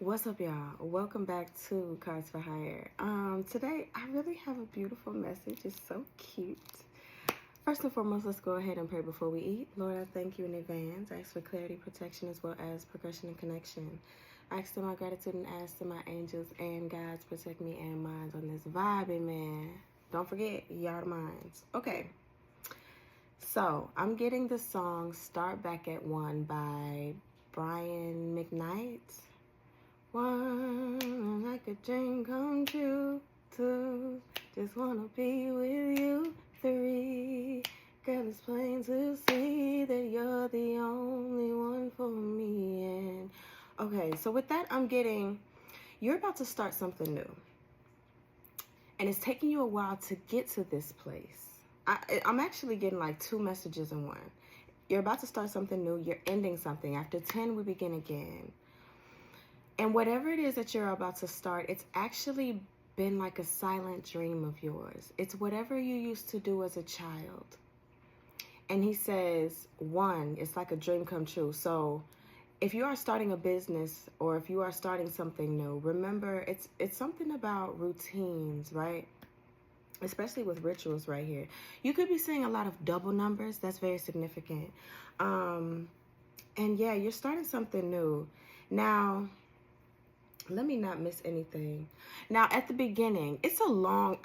What's up, y'all? Welcome back to Cards for Hire. Today I really have a beautiful message. It's so cute. First and foremost, let's go ahead and pray before we eat. Lord, I thank you in advance. I ask for clarity, protection, as well as progression and connection. I extend my gratitude and ask to my angels and guides protect me and minds on this vibing, man. Don't forget, y'all the minds. Okay. So I'm getting the song "Start Back at One" by Brian McKnight. One, like a dream come true. Two, just wanna be with you. Three, girl, it's plain to see that you're the only one for me. And okay, so with that, I'm getting, you're about to start something new. And it's taking you a while to get to this place. I'm actually getting like two messages in one. You're about to start something new. You're ending something. After 10, we begin again. And whatever it is that you're about to start, it's actually been like a silent dream of yours. It's whatever you used to do as a child. And he says, one, it's like a dream come true. So if you are starting a business or if you are starting something new, remember it's something about routines, right? Especially with rituals right here. You could be seeing a lot of double numbers. That's very significant. And yeah, you're starting something new. Now, let me not miss anything. Now, at the beginning, it's a long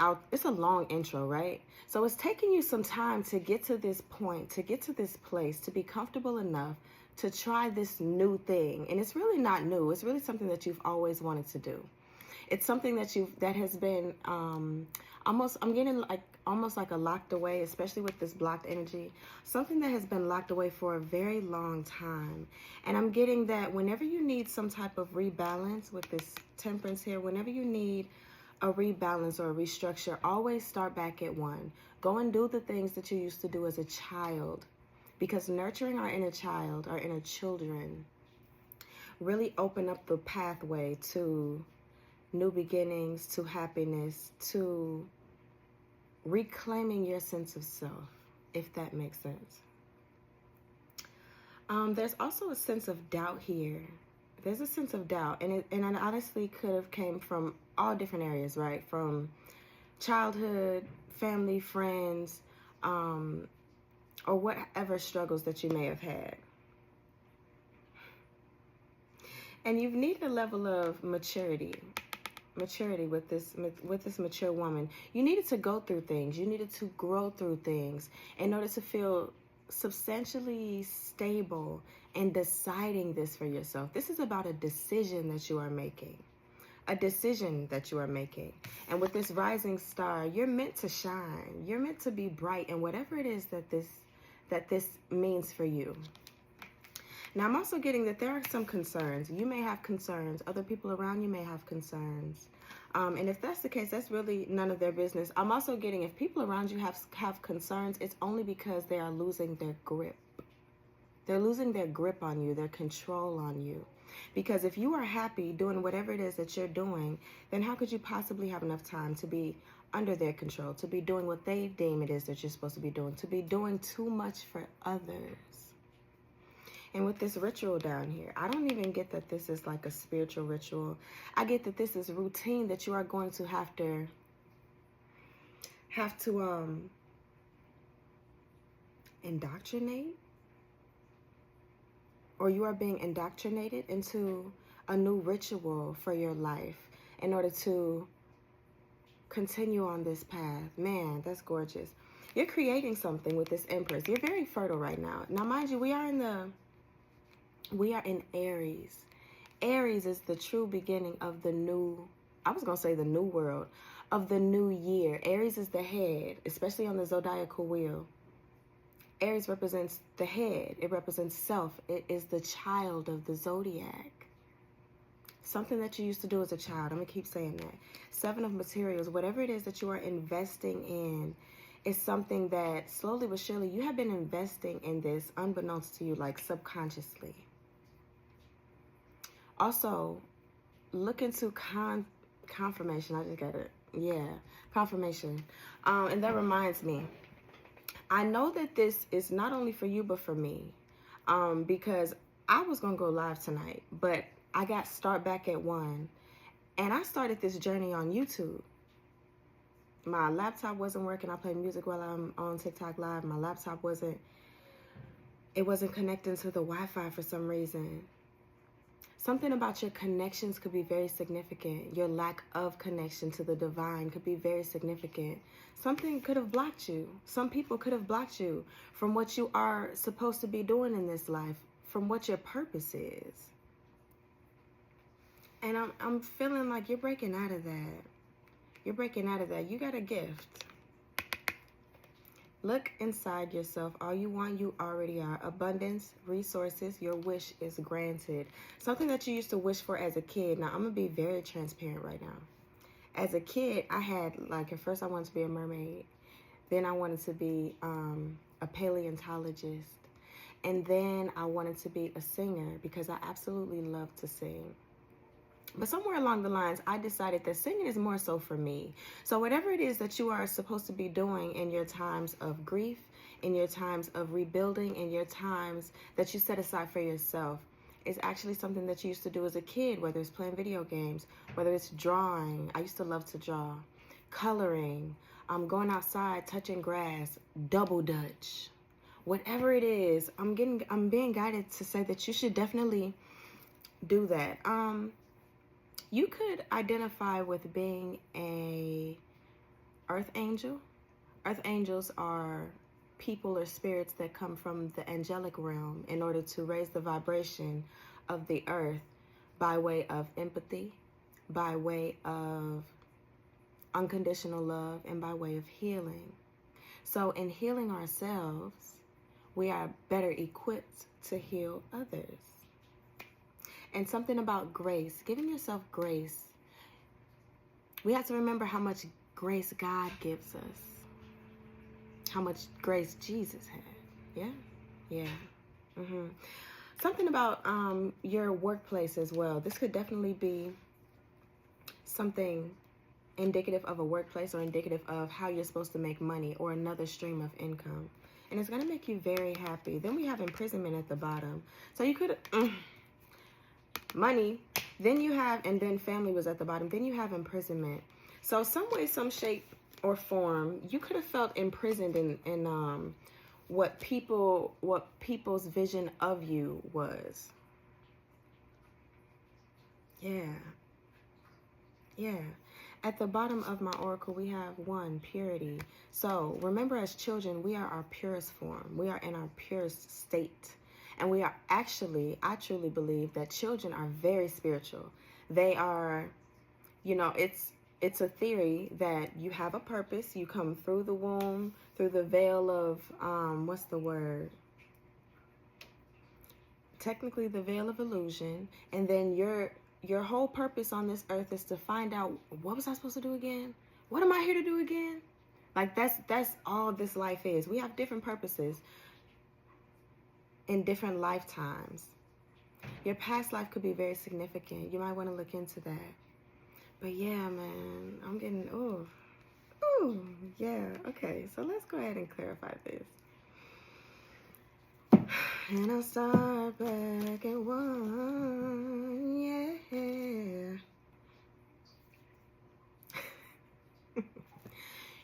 intro, right? So it's taking you some time to get to this point, to get to this place, to be comfortable enough to try this new thing. And it's really not new. It's really something that you've always wanted to do. It's something that has been I'm getting like almost like a locked away, especially with this blocked energy, something that has been locked away for a very long time. And I'm getting that whenever you need some type of rebalance with this temperance here, whenever you need a rebalance or a restructure, always start back at one. Go and do the things that you used to do as a child, because nurturing our inner child, our inner children, really open up the pathway to new beginnings, to happiness, to reclaiming your sense of self, if that makes sense. There's also a sense of doubt here. There's a sense of doubt, and it honestly could have came from all different areas, right? From childhood, family, friends, or whatever struggles that you may have had. And you've needed a level of maturity with this mature woman. You needed to go through things. You needed to grow through things in order to feel substantially stable and deciding this for yourself. This is about a decision that you are making. A decision that you are making. And with this rising star, you're meant to shine. You're meant to be bright, and whatever it is that this means for you. Now, I'm also getting that there are some concerns. You may have concerns. Other people around you may have concerns. And if that's the case, that's really none of their business. I'm also getting if people around you have concerns, it's only because they are losing their grip. They're losing their grip on you, their control on you. Because if you are happy doing whatever it is that you're doing, then how could you possibly have enough time to be under their control, to be doing what they deem it is that you're supposed to be doing, to be doing too much for others? And with this ritual down here, I don't even get that this is like a spiritual ritual. I get that this is routine that you are going to have to indoctrinate, or you are being indoctrinated into a new ritual for your life in order to continue on this path. Man, that's gorgeous. You're creating something with this Empress. You're very fertile right now. Now, mind you, we are in Aries. Aries is the true beginning of the new, I was going to say the new world, of the new year. Aries is the head, especially on the zodiacal wheel. Aries represents the head. It represents self. It is the child of the zodiac. Something that you used to do as a child. I'm going to keep saying that. Seven of materials, whatever it is that you are investing in, is something that slowly but surely you have been investing in this unbeknownst to you, like subconsciously. Also, look into confirmation. I just got it. Yeah, confirmation. And that reminds me, I know that this is not only for you, but for me. Because I was going to go live tonight, but I got start back at 1. And I started this journey on YouTube. My laptop wasn't working. I play music while I'm on TikTok Live. My laptop wasn't connecting to the Wi-Fi for some reason. Something about your connections could be very significant. Your lack of connection to the divine could be very significant. Something could have blocked you. Some people could have blocked you from what you are supposed to be doing in this life, from what your purpose is. And I'm feeling like you're breaking out of that. You're breaking out of that. You got a gift. Look inside yourself. All you want, you already are. Abundance, resources, your wish is granted. Something that you used to wish for as a kid. Now, I'm going to be very transparent right now. As a kid, I had, like, at first I wanted to be a mermaid. Then I wanted to be a paleontologist. And then I wanted to be a singer because I absolutely love to sing. But somewhere along the lines, I decided that singing is more so for me. So whatever it is that you are supposed to be doing in your times of grief, in your times of rebuilding, in your times that you set aside for yourself, is actually something that you used to do as a kid, whether it's playing video games, whether it's drawing. I used to love to draw. Coloring, going outside, touching grass, double dutch. Whatever it is, I'm being guided to say that you should definitely do that. You could identify with being a earth angel. Earth angels are people or spirits that come from the angelic realm in order to raise the vibration of the earth by way of empathy, by way of unconditional love, and by way of healing. So in healing ourselves, we are better equipped to heal others. And something about grace, giving yourself grace. We have to remember how much grace God gives us. How much grace Jesus had. Yeah. Something about your workplace as well. This could definitely be something indicative of a workplace or indicative of how you're supposed to make money or another stream of income. And it's going to make you very happy. Then we have imprisonment at the bottom. So you could... money, then you have, and then family was at the bottom, then you have imprisonment. So some way, some shape or form, you could have felt imprisoned in what people's vision of you was. Yeah. At the bottom of my oracle, we have 1, purity. So remember, as children, we are our purest form. We are in our purest state. And we are actually, I truly believe that children are very spiritual. They are, it's a theory that you have a purpose. You come through the womb, through the veil of, what's the word? Technically the veil of illusion. And then your whole purpose on this earth is to find out, what was I supposed to do again? What am I here to do again? Like that's all this life is. We have different purposes in different lifetimes. Your past life could be very significant. You might want to look into that. But yeah, man, I'm getting, yeah. Okay, so let's go ahead and clarify this. And I'll start back at 1, yeah.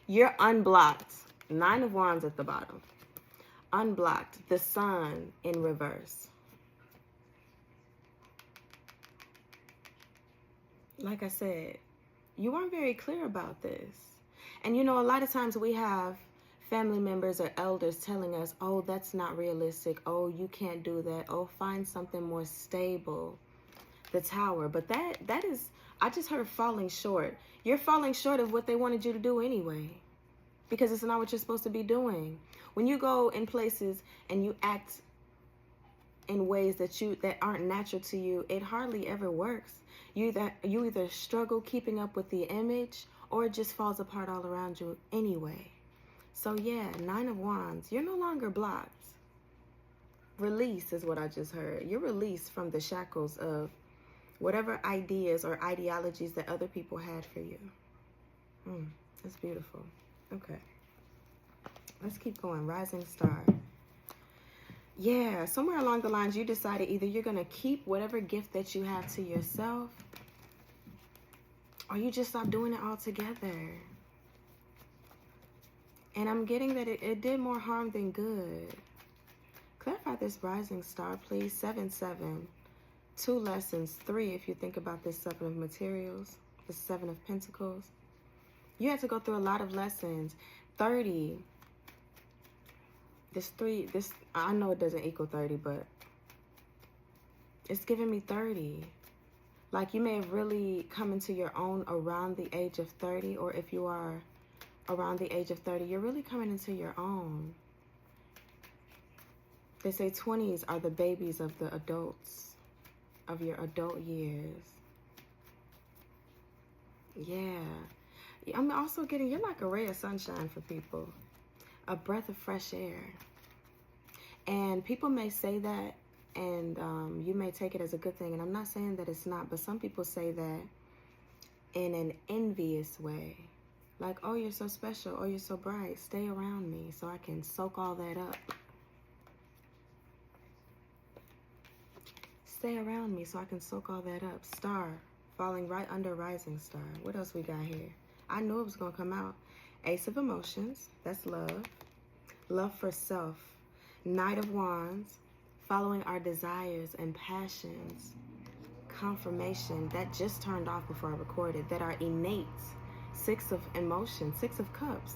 You're unblocked. 9 of Wands at the bottom. Unblocked. The Sun in reverse. Like I said, you weren't very clear about this. And a lot of times we have family members or elders telling us, oh, that's not realistic. Oh, you can't do that. Oh, find something more stable. The Tower. But that is, I just heard falling short. You're falling short of what they wanted you to do anyway. Because it's not what you're supposed to be doing. When you go in places and you act in ways that aren't natural to you, it hardly ever works. You either struggle keeping up with the image, or it just falls apart all around you anyway. So yeah, 9 of Wands, you're no longer blocked. Release is what I just heard. You're released from the shackles of whatever ideas or ideologies that other people had for you. That's beautiful. Okay. Let's keep going. Rising star. Yeah, somewhere along the lines, you decided either you're going to keep whatever gift that you have to yourself, or you just stop doing it altogether. And I'm getting that it did more harm than good. Clarify this rising star, please. 7-7. 2 lessons. 3 if you think about this 7 of materials. The 7 of pentacles. You had to go through a lot of lessons. 30. This 3, I know it doesn't equal 30, but it's giving me 30. Like you may have really come into your own around the age of 30, or if you are around the age of 30, you're really coming into your own. They say 20s are the babies of the adults, of your adult years. Yeah. I'm also getting, you're like a ray of sunshine for people. A breath of fresh air. And people may say that, and you may take it as a good thing. And I'm not saying that it's not, but some people say that in an envious way. Like, oh, you're so special. Oh, you're so bright. Stay around me so I can soak all that up. Stay around me so I can soak all that up. Star, falling right under rising star. What else we got here? I knew it was going to come out. Ace of emotions. That's love. Love for self. Knight of wands. Following our desires and passions. Confirmation. That just turned off before I recorded. That are innate. 6 of emotions. 6 of cups.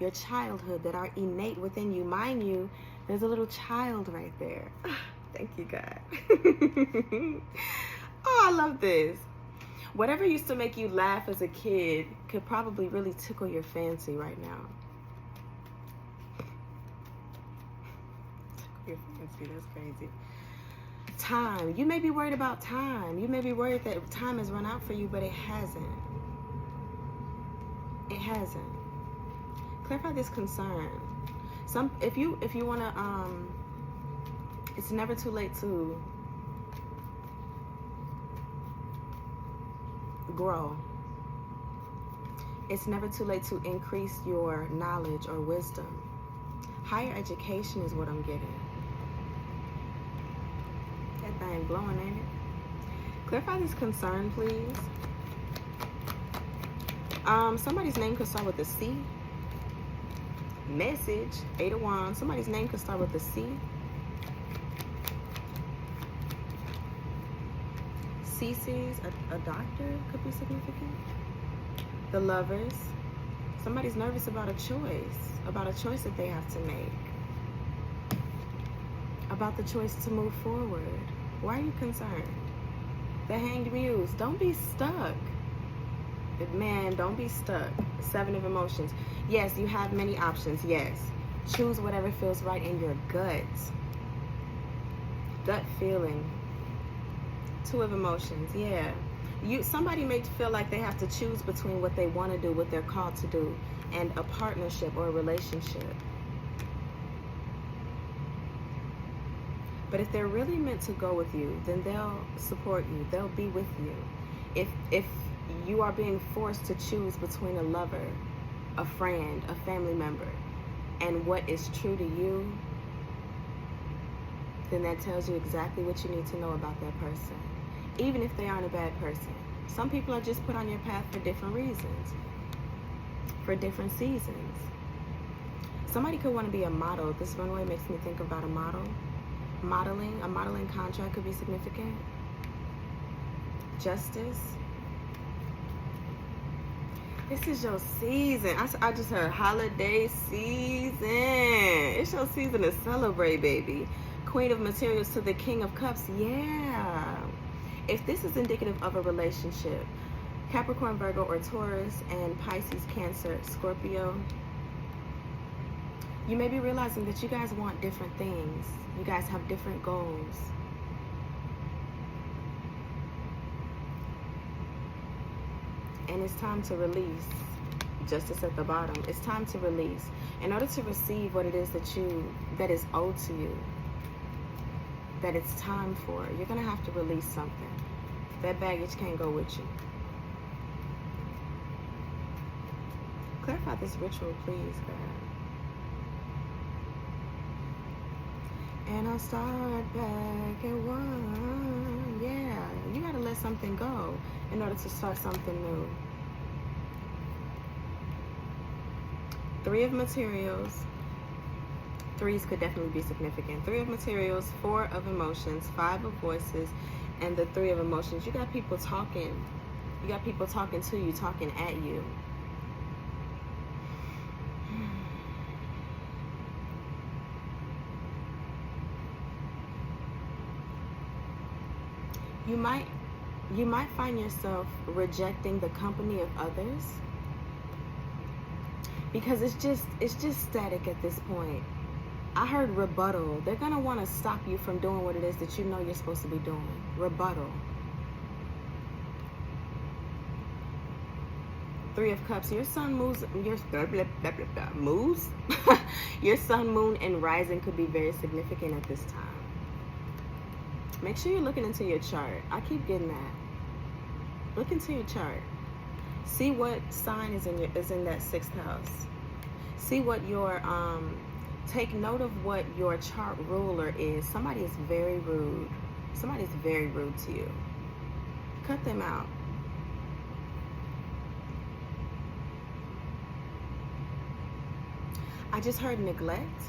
Your childhood that are innate within you. Mind you, there's a little child right there. Thank you, God. Oh, I love this. Whatever used to make you laugh as a kid could probably really tickle your fancy right now. Tickle your fancy, that's crazy. Time. You may be worried about time. You may be worried that time has run out for you, but it hasn't. It hasn't. Clarify this concern. If you want to, it's never too late to grow. It's never too late to increase your knowledge or wisdom. Higher education is what I'm getting. That thing blowing, ain't it? Clarify this concern, please. Somebody's name could start with a C. Message, 8 of wands. Somebody's name could start with a C. CC's, a doctor could be significant. The lovers. Somebody's nervous about a choice that they have to make. About the choice to move forward. Why are you concerned? The hanged muse. Don't be stuck. Man, don't be stuck. 7 of emotions. Yes, you have many options. Yes. Choose whatever feels right in your gut. Gut feeling. 2 of emotions. Yeah. Somebody may feel like they have to choose between what they want to do, what they're called to do, and a partnership or a relationship. But if they're really meant to go with you, then they'll support you. They'll be with you. If you are being forced to choose between a lover, a friend, a family member, and what is true to you, then that tells you exactly what you need to know about that person. Even if they aren't a bad person. Some people are just put on your path for different reasons, for different seasons. Somebody could want to be a model. This runway makes me think about a model. Modeling, a modeling contract could be significant. Justice. This is your season. I just heard holiday season. It's your season to celebrate, baby. Queen of materials to the King of Cups. Yeah. If this is indicative of a relationship, Capricorn, Virgo, or Taurus, and Pisces, Cancer, Scorpio, you may be realizing that you guys want different things. You guys have different goals. And it's time to release. Justice at the bottom. It's time to release. In order to receive what it is that is owed to you, that it's time for, you're going to have to release something. That baggage can't go with you. Clarify this ritual, please, God. And I'll start back at one. Yeah, you gotta let something go in order to start something new. 3 of materials. 3s could definitely be significant. 3 of materials, 4 of emotions, 5 of voices, and the 3 of emotions. You got people talking. You got people talking to you, talking at you. You might find yourself rejecting the company of others because it's just static at this point. I heard rebuttal. They're gonna want to stop you from doing what it is that you know you're supposed to be doing. Rebuttal. 3 of Cups. Your sun moves. Your moves. Your sun, moon, and rising could be very significant at this time. Make sure you're looking into your chart. I keep getting that. Look into your chart. See what sign is in that 6th house. See what your take note of what your chart ruler is. Somebody is very rude. Somebody's very rude to you. Cut them out. I just heard neglect.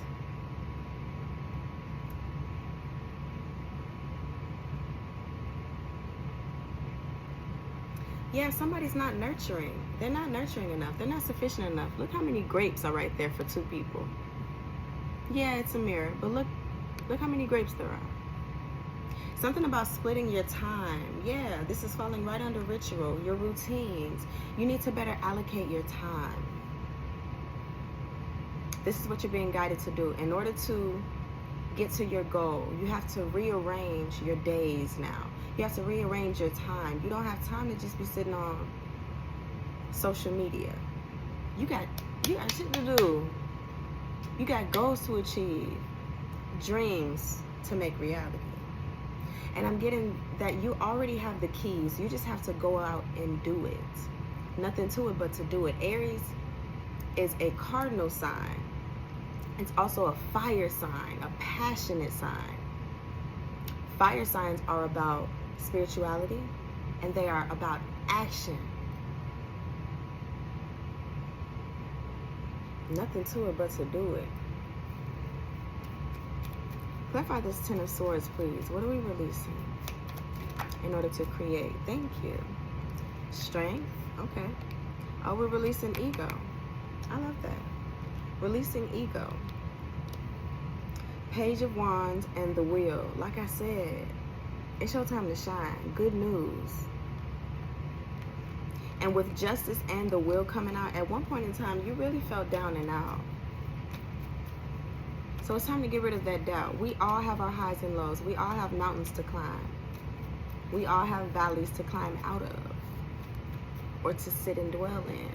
Yeah, somebody's not nurturing. They're not nurturing enough. They're not sufficient enough. Look how many grapes are right there for 2 people. Yeah, it's a mirror, but look how many grapes there are. Something about splitting your time. Yeah, this is falling right under ritual, your routines. You need to better allocate your time. This is what you're being guided to do. In order to get to your goal, you have to rearrange your days now. You have to rearrange your time. You don't have time to just be sitting on social media. You got shit to do. You got goals to achieve, dreams to make reality. And I'm getting that you already have the keys. You just have to go out and do it. Nothing to it but to do it. Aries is a cardinal sign. It's also a fire sign, a passionate sign. Fire signs are about spirituality, and they are about action. Nothing to it but to do it. Clarify this 10 of Swords, please. What are we releasing in order to create? Thank you. Strength. Okay. Oh, we're releasing ego. I love that. Releasing ego. Page of Wands and the Wheel. Like I said, it's your time to shine. Good news. And with Justice and the Wheel coming out, at one point in time, you really felt down and out. So it's time to get rid of that doubt. We all have our highs and lows. We all have mountains to climb. We all have valleys to climb out of or to sit and dwell in.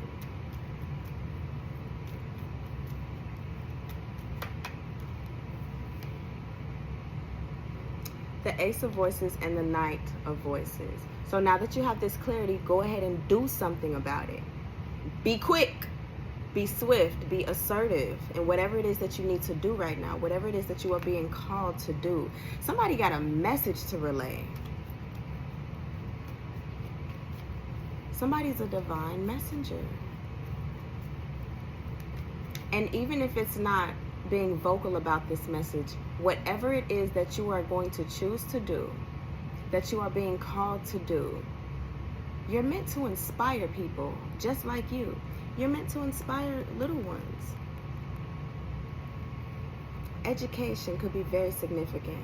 The Ace of Voices and the Knight of Voices. So now that you have this clarity, go ahead and do something about it. Be quick, be swift, be assertive in whatever it is that you need to do right now, whatever it is that you are being called to do. Somebody got a message to relay. Somebody's a divine messenger. And even if it's not being vocal about this message, whatever it is that you are going to choose to do, that you are being called to do, you're meant to inspire people just like you. You're meant to inspire little ones. Education could be very significant.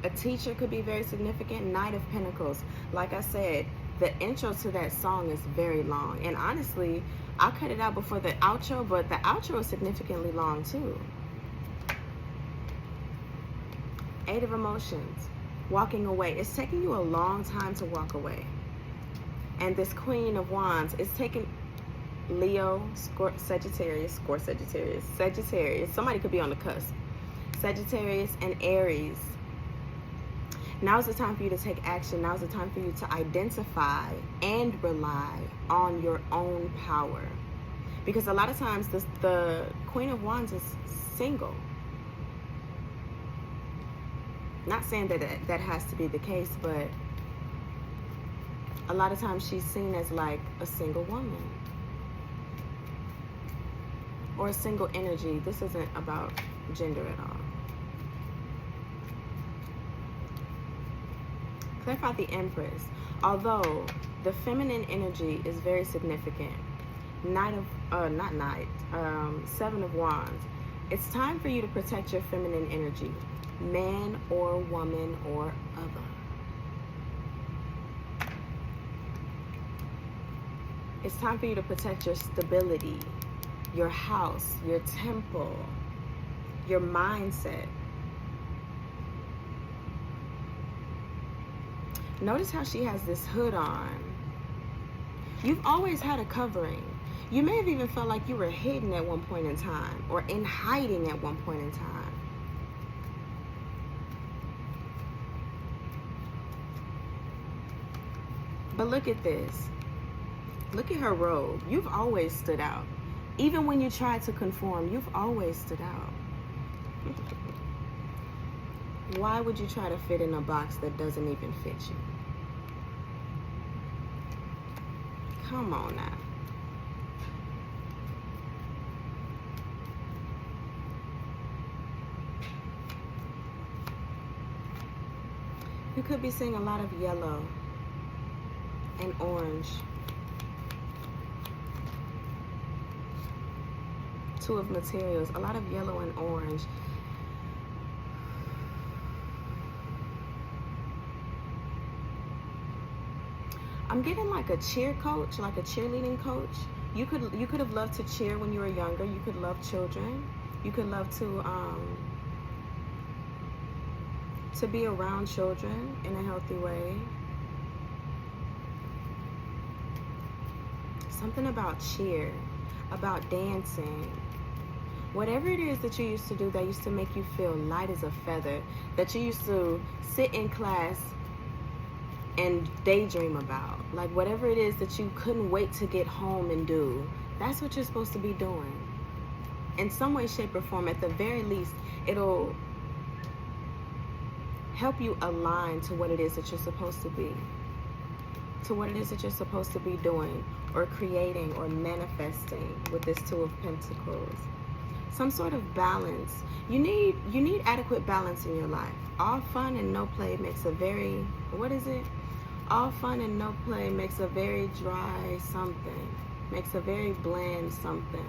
A teacher could be very significant. Knight of Pentacles. Like I said, the intro to that song is very long. And honestly, I cut it out before the outro, but the outro is significantly long too. 8 of Emotions. Walking away. It's taking you a long time to walk away. And this Queen of Wands is taking Leo, Sagittarius. Somebody could be on the cusp. Sagittarius and Aries. Now's the time for you to take action. Now's the time for you to identify and rely on your own power. Because a lot of times the Queen of Wands is single. Not saying that that has to be the case, but a lot of times she's seen as like a single woman or a single energy. This isn't about gender at all. Clarify the Empress. Although the feminine energy is very significant, Seven of Wands. It's time for you to protect your feminine energy, man or woman or other. It's time for you to protect your stability, your house, your temple, your mindset. Notice how she has this hood on. You've always had a covering. You may have even felt like you were hidden at one point in time, or in hiding at one point in time. But look at this. Look at her robe. You've always stood out. Even when you tried to conform, you've always stood out. Why would you try to fit in a box that doesn't even fit you? Come on now. You could be seeing a lot of yellow and orange. Two of materials, a lot of yellow and orange. I'm getting like a cheer coach, like a cheerleading coach. You could have loved to cheer when you were younger. You could love children. You could love to be around children in a healthy way. Something about cheer, about dancing. Whatever it is that you used to do that used to make you feel light as a feather, that you used to sit in class and daydream about, like whatever it is that you couldn't wait to get home and do, that's what you're supposed to be doing. In some way, shape, or form, at the very least, it'll help you align to what it is that you're supposed to be, to what it is that you're supposed to be doing or creating or manifesting with this Two of Pentacles. Some sort of balance. You need adequate balance in your life. All fun and no play makes a very, what is it? All fun and no play makes a very dry something. Makes a very bland something.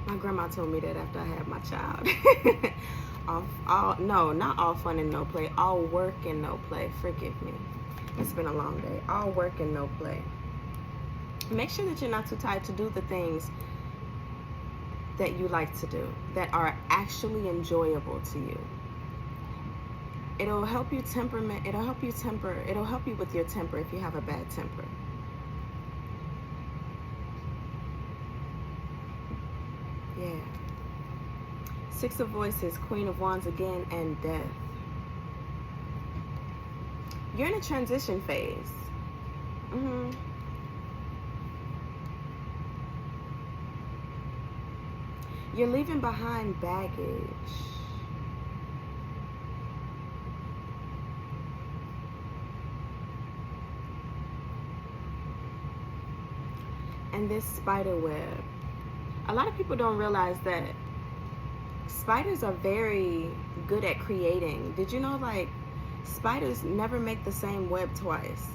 My grandma told me that after I had my child. No, not all fun and no play. All work and no play. Forgive me. It's been a long day. All work and no play. Make sure that you're not too tired to do the things that you like to do, that are actually enjoyable to you. It'll help you with your temper if you have a bad temper. Yeah. Six of Voices, Queen of Wands again, and Death. You're in a transition phase. You're leaving behind baggage. And this spider web. A lot of people don't realize that spiders are very good at creating. Did you know, like, spiders never make the same web twice?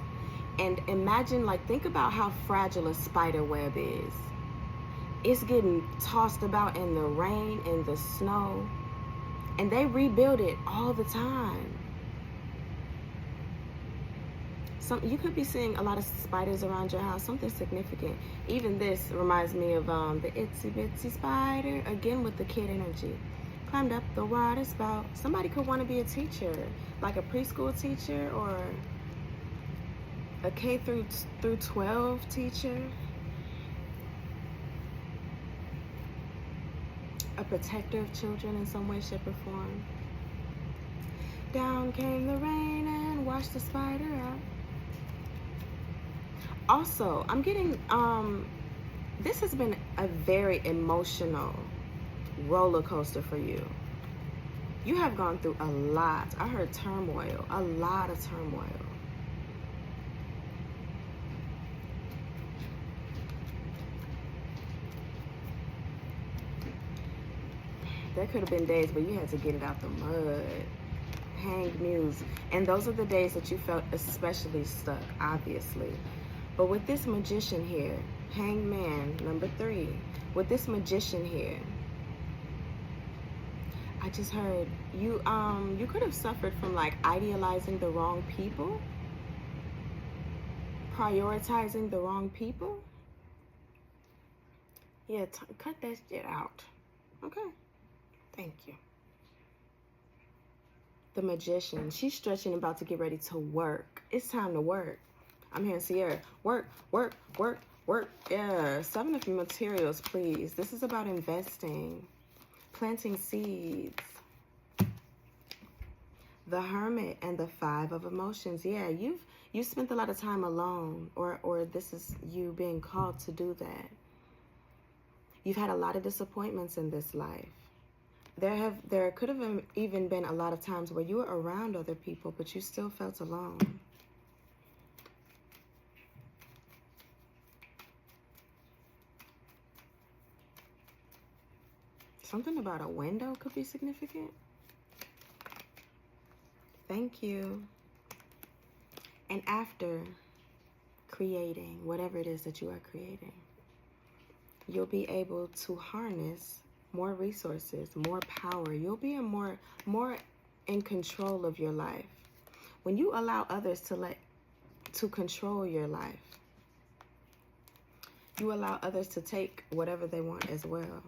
And imagine, like, think about how fragile a spider web is. It's getting tossed about in the rain, in the snow, and they rebuild it all the time. You could be seeing a lot of spiders around your house, something significant. Even this reminds me of the itsy bitsy spider, again with the kid energy. Climbed up the water spout. Somebody could want to be a teacher, like a preschool teacher or a K through 12 teacher. A protector of children in some way, shape, or form. Down came the rain and washed the spider out. Also, I'm getting, this has been a very emotional roller coaster for you. You have gone through a lot. I heard turmoil, a lot of turmoil. There could have been days where you had to get it out the mud. Hang muse. And those are the days that you felt especially stuck, obviously. But with this magician here, hangman, number 3, with this magician here, I just heard you could have suffered from like idealizing the wrong people, prioritizing the wrong people. Yeah, cut that shit out. Okay. Thank you. The magician, she's stretching, about to get ready to work. It's time to work. I'm hearing Sierra. Work, work, work, work. Yeah, 7 of materials, please. This is about investing, planting seeds. The Hermit and the 5 of emotions. Yeah, you've spent a lot of time alone, or this is you being called to do that. You've had a lot of disappointments in this life. There could have even been a lot of times where you were around other people, but you still felt alone. Something about a window could be significant. Thank you. And after creating whatever it is that you are creating, you'll be able to harness more resources, more power. You'll be more in control of your life. When you allow others to control your life, you allow others to take whatever they want as well.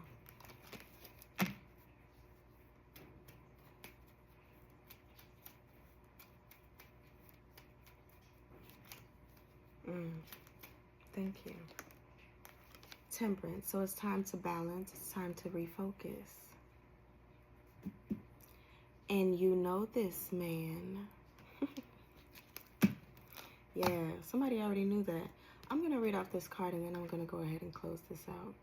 Thank you. Temperance. So it's time to balance. It's time to refocus. And you know this, man. Yeah, somebody already knew that. I'm going to read off this card and then I'm going to go ahead and close this out.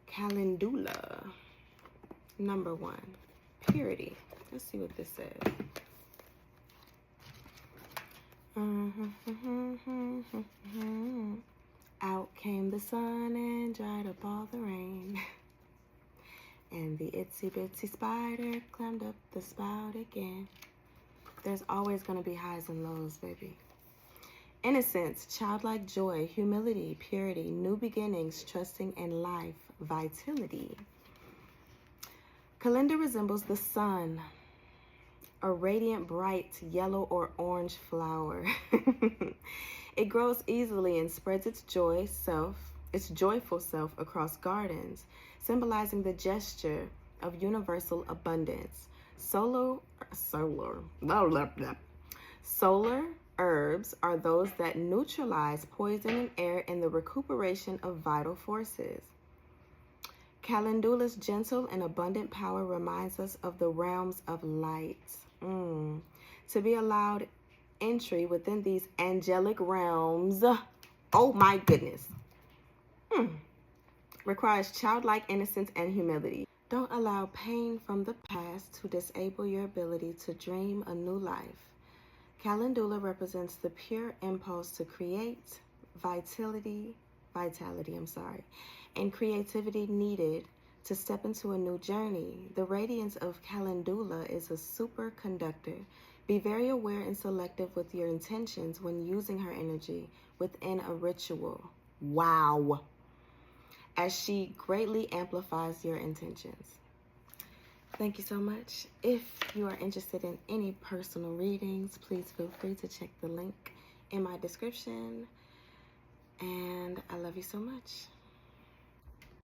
Calendula. Number 1. Purity. Let's see what this says. Out came the sun and dried up all the rain. And the itsy bitsy spider climbed up the spout again. There's always going to be highs and lows, baby. Innocence, childlike joy, humility, purity, new beginnings, trusting in life, vitality. Calendar resembles the sun, a radiant, bright yellow or orange flower. It grows easily and spreads its joyful self across gardens, symbolizing the gesture of universal abundance. Solar herbs are those that neutralize poison and air in the recuperation of vital forces. Calendula's gentle and abundant power reminds us of the realms of light. To be allowed entry within these angelic realms, oh my goodness, requires childlike innocence and humility. Don't allow pain from the past to disable your ability to dream a new life. Calendula represents the pure impulse to create, vitality, and creativity needed to step into a new journey. The radiance of Calendula is a superconductor. Be very aware and selective with your intentions when using her energy within a ritual. Wow. As she greatly amplifies your intentions. Thank you so much. If you are interested in any personal readings, please feel free to check the link in my description. And I love you so much.